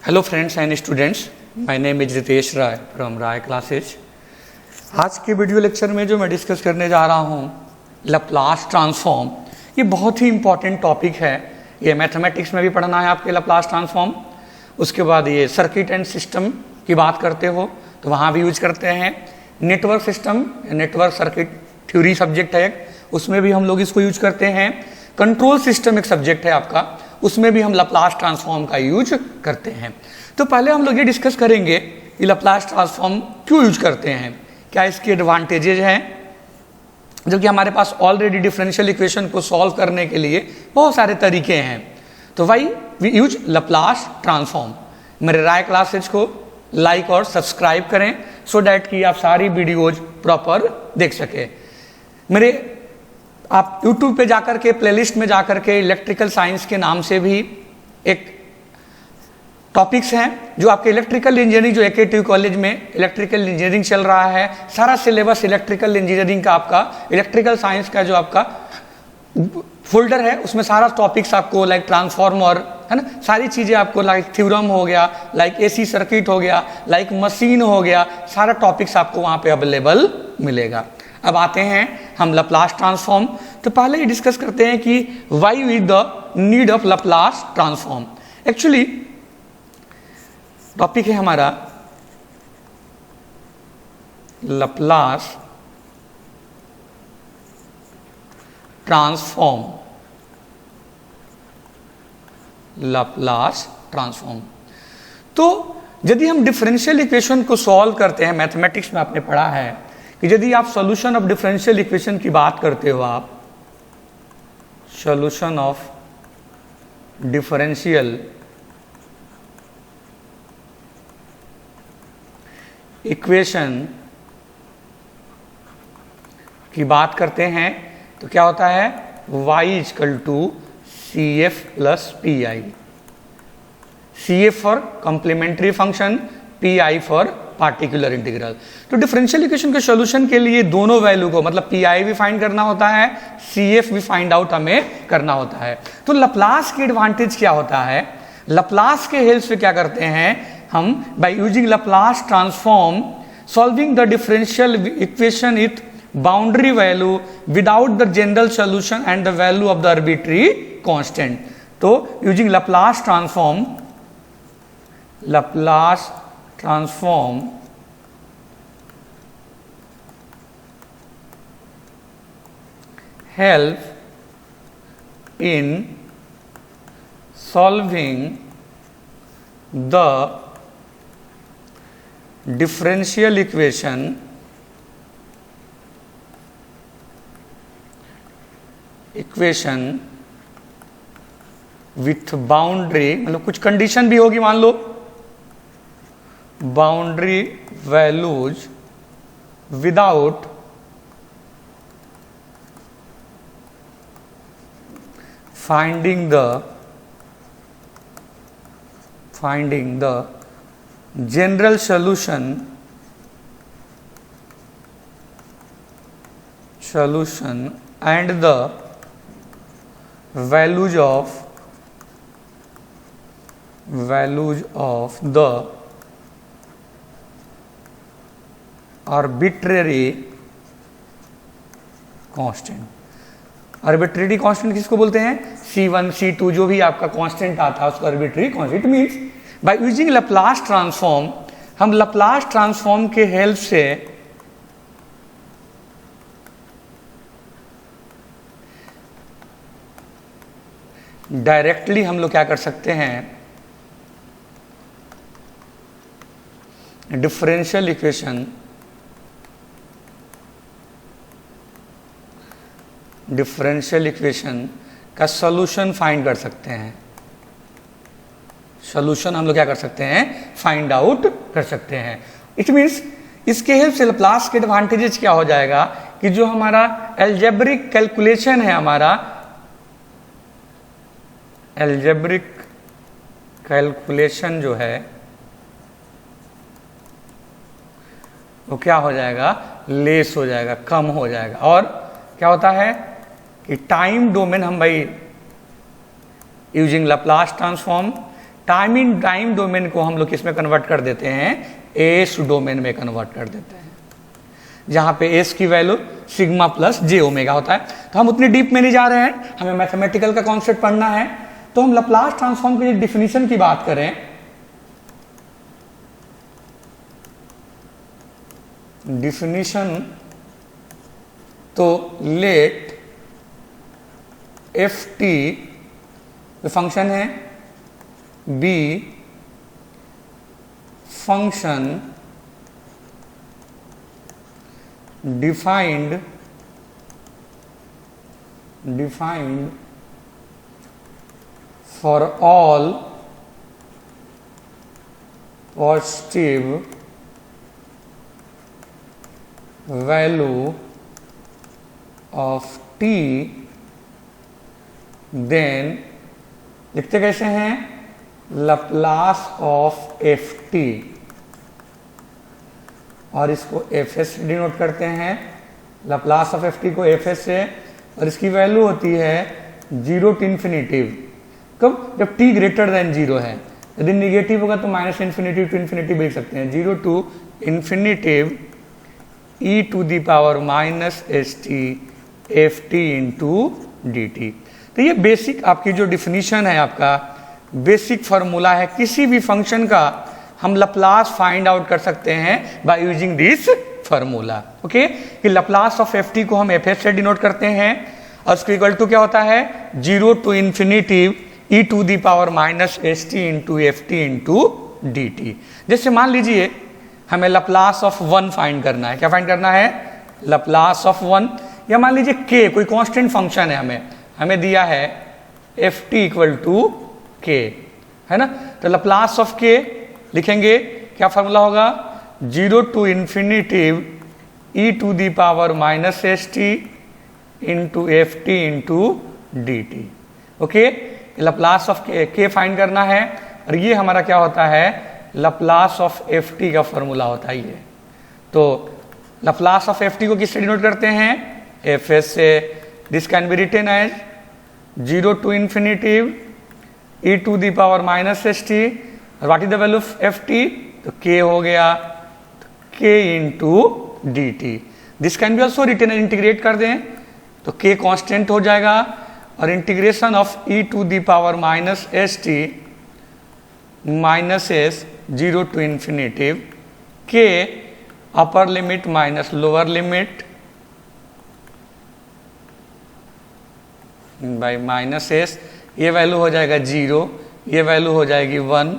Hello friends and students, my name is Ritesh Rai from Rai classes. आज के video lecture में जो मैं डिस्कस करने जा रहा हूँ लैप्लास ट्रांसफॉर्म। ये बहुत ही इंपॉर्टेंट टॉपिक है। ये मैथमेटिक्स में भी पढ़ना है आपके लैप्लास ट्रांसफॉर्म। उसके बाद ये सर्किट एंड सिस्टम की बात करते हो तो वहाँ भी यूज करते हैं। Network system, network circuit theory subject है, उसमें भी हम लोग इसको यूज करते हैं। कंट्रोल सिस्टम एक सब्जेक्ट है आपका, उसमें भी हम लैप्लास ट्रांसफॉर्म का यूज करते हैं। तो पहले हम लोग ये डिस्कस करेंगे कि लैप्लास ट्रांसफॉर्म क्यों यूज करते हैं, क्या इसके एडवांटेजेस हैं, जबकि हमारे पास ऑलरेडी डिफरेंशियल इक्वेशन को सॉल्व करने के लिए बहुत सारे तरीके हैं। तो why we use Laplace transform. मेरे राय क्लासेज को लाइक और सब्सक्राइब करें सो डैट कि आप सारी वीडियोज प्रॉपर देख सके। मेरे आप YouTube पे जाकर के प्लेलिस्ट में जाकर के इलेक्ट्रिकल साइंस के नाम से भी एक टॉपिक्स हैं जो आपके इलेक्ट्रिकल इंजीनियरिंग, जो AKTU कॉलेज में इलेक्ट्रिकल इंजीनियरिंग चल रहा है, सारा सिलेबस इलेक्ट्रिकल इंजीनियरिंग का आपका, इलेक्ट्रिकल साइंस का जो आपका फोल्डर है उसमें सारा टॉपिक्स आपको लाइक ट्रांसफार्मर है ना, सारी चीज़ें आपको लाइक थ्योरम हो गया, लाइक AC सर्किट हो गया, लाइक मशीन हो गया, सारा टॉपिक्स आपको वहाँ पे अवेलेबल मिलेगा। अब आते हैं हम लैप्लास ट्रांसफॉर्म। तो पहले ये डिस्कस करते हैं कि why with the need of Laplace transform. Actually topic है हमारा लैप्लास ट्रांसफॉर्म। लैप्लास ट्रांसफॉर्म तो यदि हम डिफरेंशियल इक्वेशन को सॉल्व करते हैं, मैथमेटिक्स में आपने पढ़ा है कि यदि आप सॉल्यूशन ऑफ डिफरेंशियल इक्वेशन की बात करते हो, आप सॉल्यूशन ऑफ डिफरेंशियल इक्वेशन की बात करते हैं तो क्या होता है, y equal to CF plus PI। CF for complementary function, PI for particular integral. तो डिफरेंशियल इक्वेशन के सॉल्यूशन के लिए दोनों वैल्यू को, मतलब PI भी फाइंड करना होता है, CF भी फाइंड आउट हमें करना होता है। तो लैप्लास की एडवांटेज क्या होता है, लैप्लास के हेल्प से क्या करते हैं हम, by using Laplace transform solving the differential equation with boundary value without the general solution and the value of the arbitrary constant. तो using Laplace transform, Laplace transform help in solving the differential equation with boundary, मतलब कुछ condition भी होगी, मान लो boundary values without finding the general solution and the values of the arbitrary constant. Arbitrary constant किसको बोलते हैं, C1 C2 जो भी आपका कांस्टेंट आता है उसको arbitrary constant. It means by using Laplace transform, हम लैप्लास ट्रांसफॉर्म के हेल्प से डायरेक्टली हम लोग क्या कर सकते हैं, डिफरेंशियल इक्वेशन का सॉल्यूशन फाइंड कर सकते हैं। सॉल्यूशन हम लोग क्या कर सकते हैं, फाइंड आउट कर सकते हैं। इट मींस इसके हेल्प से लैप्लास के एडवांटेजेस क्या हो जाएगा कि जो हमारा एल्जेब्रिक कैलकुलेशन है, हमारा एल्जेब्रिक कैलकुलेशन जो है वो क्या हो जाएगा, लेस हो जाएगा, कम हो जाएगा। और क्या होता है कि टाइम डोमेन हम भाई using Laplace transform time domain को हम लोग किस में कन्वर्ट कर देते हैं, एस डोमेन में कन्वर्ट कर देते हैं, जहां पे एस की वैल्यू सिग्मा प्लस जे ओमेगा होता है। तो हम उतनी डीप में नहीं जा रहे हैं, हमें मैथमेटिकल का कॉन्सेप्ट पढ़ना है। तो हम लैप्लास ट्रांसफॉर्म की डिफिनीशन की बात करें, डिफिनीशन, तो लेट एफ टी फंक्शन है, be function defined for all positive value of t, then लिखते कैसे हैं, लैप्लास ऑफ एफ टी, और इसको एफ एस से डिनोट करते हैं, लैप्लास ऑफ एफ टी को एफ एस से, और इसकी वैल्यू होती है 0 टू इन्फिनिटिव। कब, जब टी ग्रेटर देन 0 है। यदि निगेटिव होगा तो माइनस इन्फिनिटिव टू इन्फिनिटिव लिख सकते हैं, 0 to infinitive e to the power minus s t f t into d t. तो ये बेसिक आपकी जो डिफिनीशन है, आपका बेसिक फॉर्मूला है। किसी भी फंक्शन का हम लैप्लास फाइंड आउट कर सकते हैं by using this formula. Okay, कि लैप्लास ऑफ एफ टी को हम एफ एस से डिनोट करते हैं, और उसको इक्वल टू क्या होता है, 0 to infinitive e to the power minus s t into f t into d t. जैसे मान लीजिए हमें लैप्लास ऑफ 1 फाइंड करना है। क्या फाइंड करना है, लैप्लास ऑफ 1, या मान लीजिए k कोई कांस्टेंट फंक्शन है, हमें दिया है एफ टी इक्वल टू के, है ना। तो लैप्लास ऑफ k लिखेंगे, क्या फॉर्मूला होगा, 0 to infinitive e to the power minus s t into f t into d t. Okay, Laplace of k find करना है, और ये हमारा क्या होता है, लैप्लास ऑफ एफ टी का फॉर्मूला होता है ये। तो लैप्लास ऑफ एफ टी को किससे डिनोट करते हैं, एफ एस से। This can be written as 0 to infinitive e to the power minus s t, what is the value of f t, तो k हो गया, k into d t. This can be also written, integrate कर दें तो k constant हो जाएगा, और integration of e to the power minus s t minus s 0 to infinitive k upper limit minus lower limit by minus S, ये value हो जाएगा 0, ये वैल्यू हो जाएगी 1,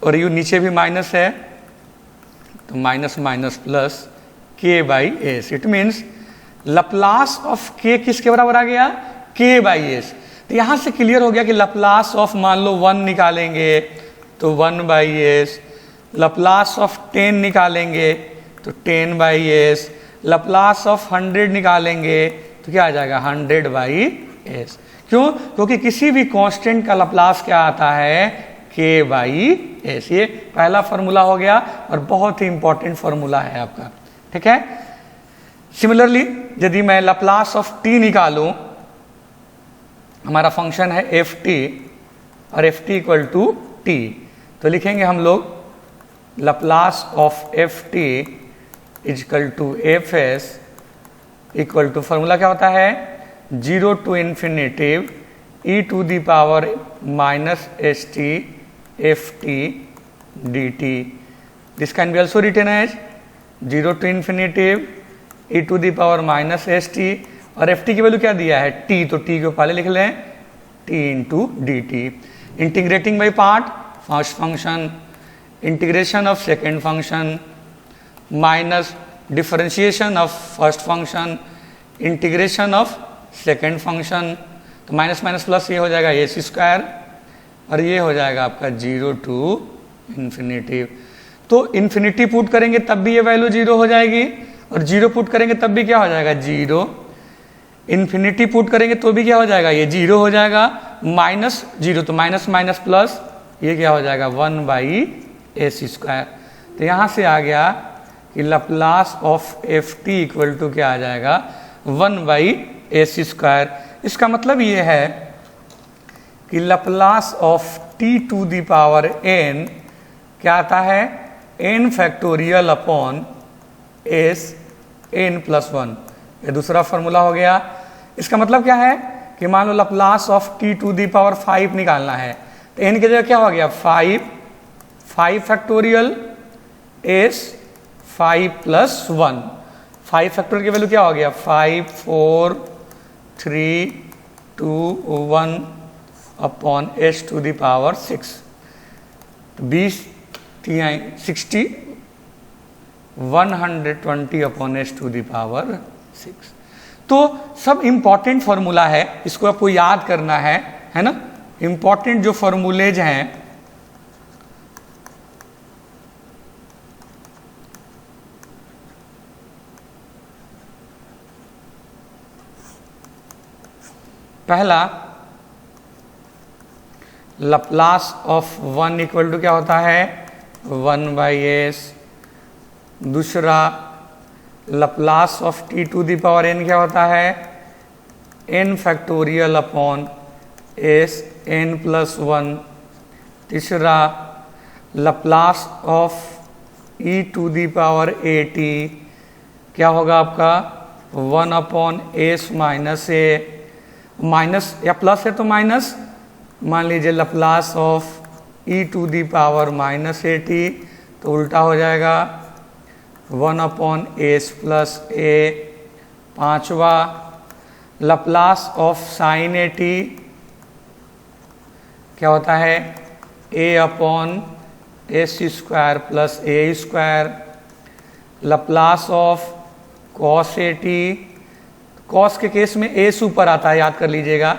और यू नीचे भी माइनस है तो minus minus plus k by S. It means Laplace of k किसके बराबर आ गया, k बाई एस। तो यहां से क्लियर हो गया कि लैप्लास ऑफ, मान लो 1 निकालेंगे तो 1 बाई एस, लैप्लास ऑफ 10 निकालेंगे तो 10 बाई एस, लैप्लास ऑफ 100 निकालेंगे तो क्या आ जाएगा, 100 बाई एस। क्यों, क्योंकि किसी भी कांस्टेंट का लैप्लास क्या आता है, k बाई एस। ये पहला फॉर्मूला हो गया, और बहुत ही इंपॉर्टेंट फॉर्मूला है आपका, ठीक है। सिमिलरली यदि मैं लैप्लास ऑफ t निकालूं, हमारा फंक्शन है एफ टी, और f t equal to t, तो लिखेंगे हम लोग Laplace of f t equal to f s equal to, formula क्या होता है, 0 to infinitive e to the power minus s t f t d t. This can be also written as 0 to infinitive e to the power minus s t, और f t की value क्या दिया है, t, तो t को पहले लिख लें, t into d T. Integrating by part, first function integration of second function minus differentiation of first function integration of second function, तो माइनस माइनस प्लस ये हो जाएगा ए सी स्क्वायर, और ये हो जाएगा आपका 0 टू इन्फिनिटिव। तो इन्फिनिटी पुट करेंगे तब भी ये वैल्यू 0 हो जाएगी, और 0 पुट करेंगे तब भी क्या हो जाएगा, 0। इन्फिनिटी पुट करेंगे तो भी क्या हो जाएगा, ये 0 हो जाएगा, माइनस 0 तो माइनस माइनस प्लस, ये क्या हो जाएगा 1 बाई ए सी स्क्वायर। तो यहाँ से आ गया कि Laplace of f t equal to क्या आ जाएगा, 1 बाई ए सी स्क्वायर। इसका मतलब ये है कि Laplace of t to the power n क्या आता है, n factorial upon s n plus 1। ये दूसरा फॉर्मूला हो गया। इसका मतलब क्या है कि मान लो Laplace of t to the power 5 निकालना है, तो n की जगह क्या हो गया 5 फैक्टोरियल एस 5 प्लस 1। 5 फैक्टोरियल की वैल्यू क्या हो गया 5 4 3 2 1 upon s to the power 6। तो 20 60 120 upon s to the power 6। तो सब इंपॉर्टेंट फॉर्मूला है, इसको आपको याद करना है ना। इंपॉर्टेंट जो फॉर्मूलेज हैं पहला लप्लास ऑफ 1 इक्वल टू क्या होता है 1/s। दूसरा Laplace of t to the power n क्या होता है n factorial upon s n plus 1। तीसरा Laplace of e to the power at क्या होगा आपका 1 upon s minus a, minus या प्लस है तो माइनस, मान लीजिए Laplace of e to the power minus at तो उल्टा हो जाएगा 1 अपॉन एस प्लस ए। पांचवा लप्लास ऑफ साइन at क्या होता है a upon s square plus a square. Laplace of cos at, cos के केस में एस ऊपर आता है, याद कर लीजिएगा,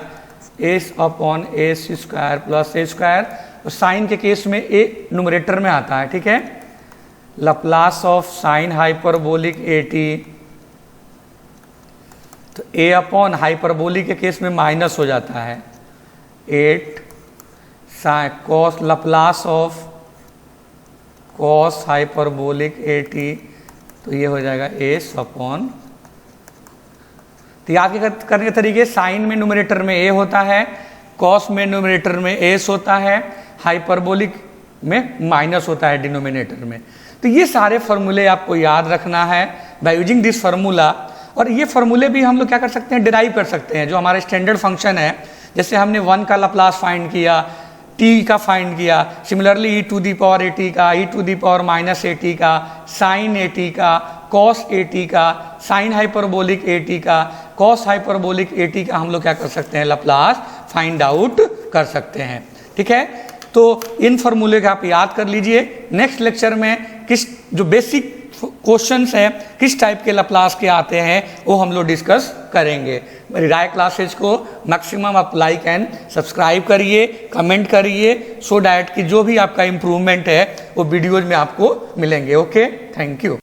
s upon s square plus a square. और साइन के केस में ए न्यूमरेटर में आता है, ठीक है। Laplace of sine hyperbolic at, तो a अपॉन हाइपरबोलिक के केस में माइनस हो जाता है 8 sine cos, Laplace of cos hyperbolic at तो ये हो जाएगा एस अपॉन। तो याद करने के तरीके, साइन में न्यूमरेटर में a होता है, कॉस में न्यूमरेटर में s होता है, हाइपरबोलिक में माइनस होता है डिनोमिनेटर में। तो ये सारे फॉर्मूले आपको याद रखना है बाय यूजिंग दिस फार्मूला। और ये फार्मूले भी हम लोग क्या कर सकते हैं, डिराइव कर सकते हैं, जो हमारा स्टैंडर्ड फंक्शन है। जैसे हमने 1 का लप्लास फाइंड किया, t का फाइंड किया, similarly e to the power at का, e to the power minus at का, साइन at का, कॉस at का, साइन हाइपरबोलिक at का, कॉस हाइपरबोलिक at का हम लोग क्या कर सकते हैं, लप्लास फाइंड आउट कर सकते हैं, ठीक है। तो इन फॉर्मूले का आप याद कर लीजिए। नेक्स्ट लेक्चर में किस जो बेसिक क्वेश्चंस हैं किस टाइप के लप्लास के आते हैं वो हम लोग डिस्कस करेंगे। मेरी राय क्लासेज को मैक्सिमम आप लाइक एंड सब्सक्राइब करिए, कमेंट करिए, सो डैट कि जो भी आपका इम्प्रूवमेंट है वो वीडियोज में आपको मिलेंगे। Okay, thank you.